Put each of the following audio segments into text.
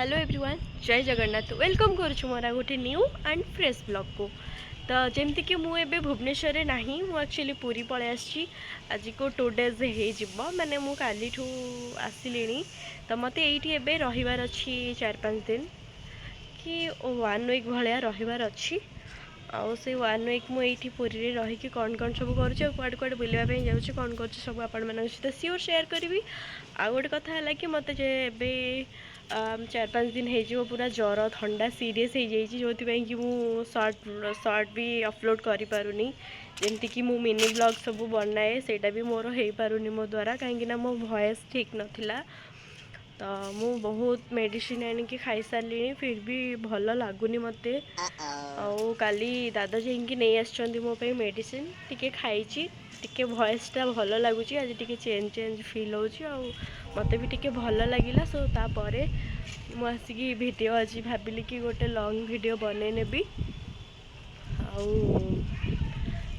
Hello everyone जय Jagannath welcome करुछु मोरा गोटे न्यू एंड फ्रेश ब्लॉग को। तो जमती कि मुझे भुवनेश्वर में नहीं एक्चुअली पूरी पलि आसी आज को 2 डेज हो माने मु काली आसिली तो मत ये रहीबार अच्छी 4-5 दिन कि 1 वीक भाया रहीबार अच्छी आउ से 1 वीक मुझे पूरी रहीकि कौन कौन सब करुँचे कुआडे बुलापी जाऊँगी कौन कर सब आपण सहित सियोर शेयर करी। आउ गोटे कथा है कि मत 4-5 दिन हो पूरा ज्वर ठंडा सीरीयस हो जाइए जो कि मु शॉर्ट भी अपलोड करि पारुनी जमती कि मु मिनी ब्लॉग सब बनाए सेटा भी मोर हो पारुनी मो द्वारा कहीं मो वॉइस ठीक नथिला तो मु बहुत मेडिसिन आनिकी खाई सारी फिर भी भल लगुनि मते। आउ काली दादा जाइए नहीं आसछंती मो पे मेडिसिन टिके खाइची टिके वॉइसटा भल लगुच आज टिके चेंज फील होची आउ मते भी टिके भल लगिला सो तापरे मु आसिकी वीडियो आज भाबिली कि गोटे लॉन्ग वीडियो बने नेबी आउ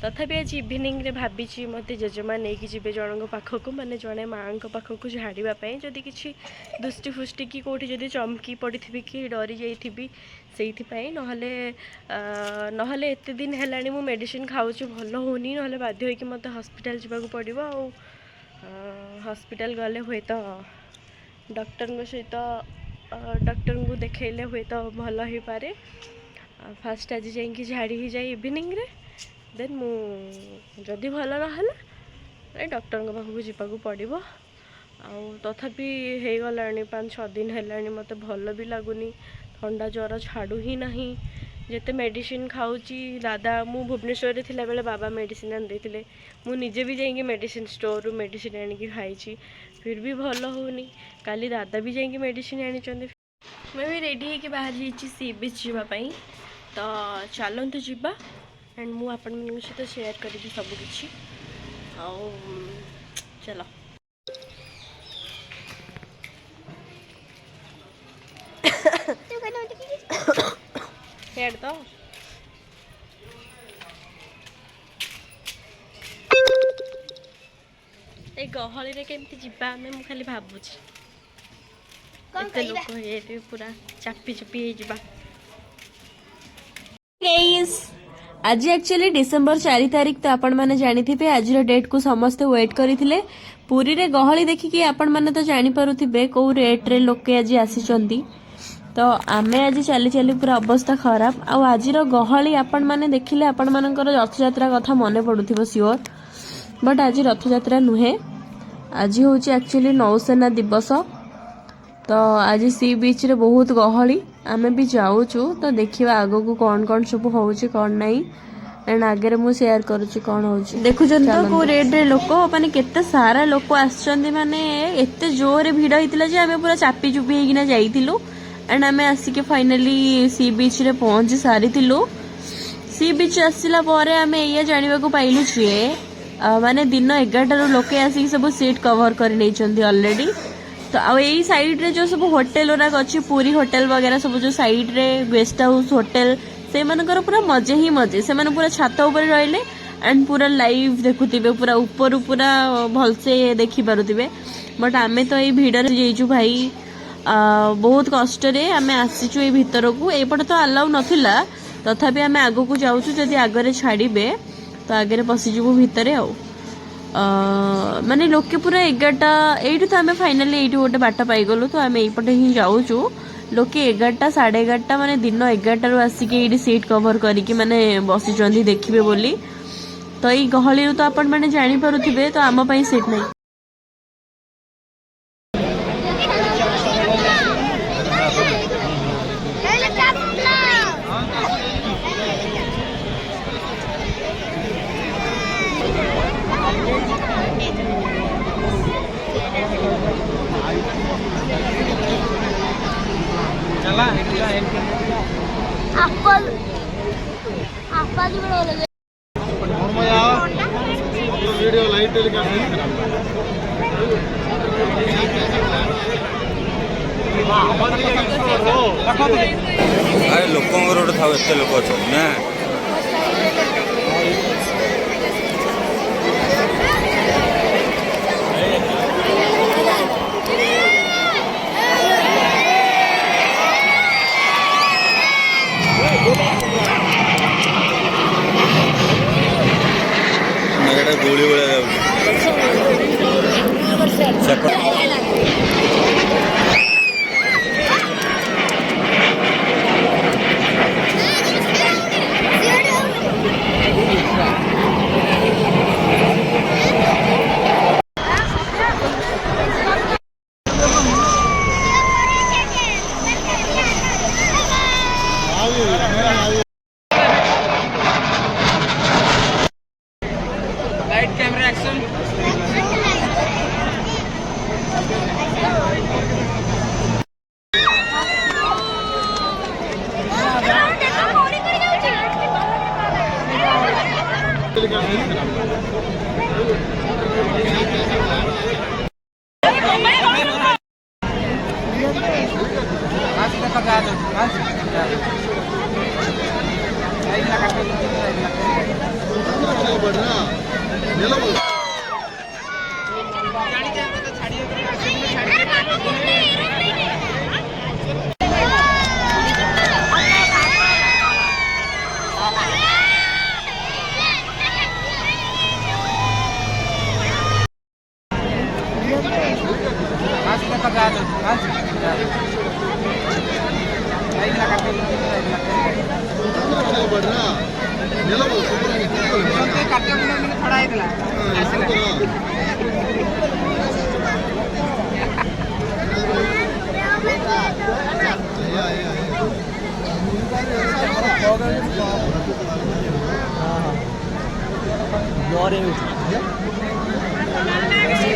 तथापि आज इवनिंग रे भाभी मत जेजेमा नहीं जी जन पाखक माने जड़े माँ पाखक झाड़ापी जदि किसी दुष्टि फुष्टि कि कौटी जदि चमकी पड़ी कि डरी जाइबी से नहले एत दिन है मु मेडिसिन खाऊँ भल होनी ना बाध्य हो मत हॉस्पिटल जावाक पड़ो हॉस्पिटल गले हुए तो डॉक्टर सहित डॉक्टर को देखले हुए तो भल हो पारे। फास्ट आज जाइए झाड़ी ही जाए इवनिंग रे देन मु जदि भल ना डॉक्टर पाखक जावाक पड़ो आउ तथापि हो गला 5-6 दिन है मत भल भी लगुनि ठंडा ज्वर छाड़ू ही नहीं जिते मेडिसिन खाऊची दादा मु भुवनेश्वर रे थिला बेले बाबा मेडिसिन आन देथिले मु निजे भी जाइए मेडिसिन स्टोर रू मेडिसिन आनिकी खाइची फिर भी भल होनी काली दादा भी जाइए मेडिसिन आनी मैं भी रेडी होके बाहर जाइए सी बीच जावाई तो चलतु जीवा एंड मु आपण मन सहित शेयर करी सब किछि आउ चलो हेड तो ए गहली रे केमती जिबा आमे मु खाली भाबुची एते लोक हे पूरा चापी चुपी हे जिबा गाइस आज एक्चुअली डिसेंबर 4 तारिख तो आपण माने जानि थिबे आज रो डेट को समस्त वेट करिथिले पूरी रे गहली देखिकी आपण माने तो जानि पारुथिबे को रेट रे लोके आज आसी चंदी तो आमे आज चली चली पूरा अवस्था खराब आउ आज गहली आपण माने देखिले आपण मानकर रथयात्रा कथा मने पडुथिबो सियोर बट आज रथयात्रा नुहे आज होची एक्चुअली नौसेना दिवस तो आज सी बीच रे बहुत गहली आमे भी जाऊचु तो देखिबा आगो को कौन सब होउची कौन नहीं एंड आगे मु शेयर करूची कौन होउची देखु जन तो को रेड रे लोक माने केते सारा लोक आछचंदी माने एते जोरे भीड़ हितला जे आमे पूरा चापी चुपी हेगिना जाईतिलु एंड आमे आसिके फाइनली सी बीच रे पहुंची सारी थिलु सी बीच आसिला परे आमे ये जानिबा को पाइलु जे माने दिन 11 रो लोके आसी सब सीट कवर कर नै चंदी ऑलरेडी तो आ यही साइड रे जो सब होटल ओरा अछि पूरी होटल वगैरह सब जो साइड रे गेस्ट हाउस होटल से मानकर पूरा मजे ही मजे से माने पूरा छात ऊपर रहले एंड पूरा लाइव देखुतिबे पूरा ऊपर पूरा भल से देखि पारुतिबे बट आमे तो ये भीड़ रे जेइछु भाई बहुत कष्ट रे आमे आसीछु ए भीतर को एपटे तो अलाउ नथिला तथापि आमे आगो को जाउछु जदि आगरे छाड़ीबे तो आगे पशिजु भीतर आउ माने लोके पूरा 11टा एइठु तो आमे फाइनली एइठु गोटे बाट पाई गलु तो आमे एपटे ही जाउछु लोके 11टा 11:30 माने दिन 11टा रु आसिके एइठी सीट कवर करिकि माने बसी चंदी देखिबे बोली तो ई गहली रु तो आपण माने जानि पारुथिबे तो आम पई सीट नै वीडियो लाइट अरे लोक था एत लोक अच्छा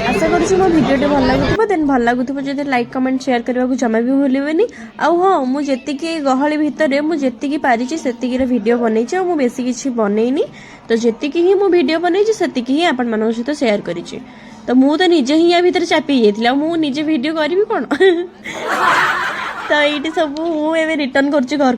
आशा करुँच मो भिडियोटे भल लगुव देन भल लगुव जब लाइक कमेंट शेयर करने को जमा भी भूलें आउ हाँ मुझे गहली भितर मुझे पारी से भिडियो बनई मु बेसी किसी बनईनी तो जी ही मु भिडियो बनई से ही आपण मान सहित शेयर करी तो मु तो निजे ही या भितर चापी जाइए मु निजे भिडियो करी कौन तो ये सब मुझे रिटर्न कर घर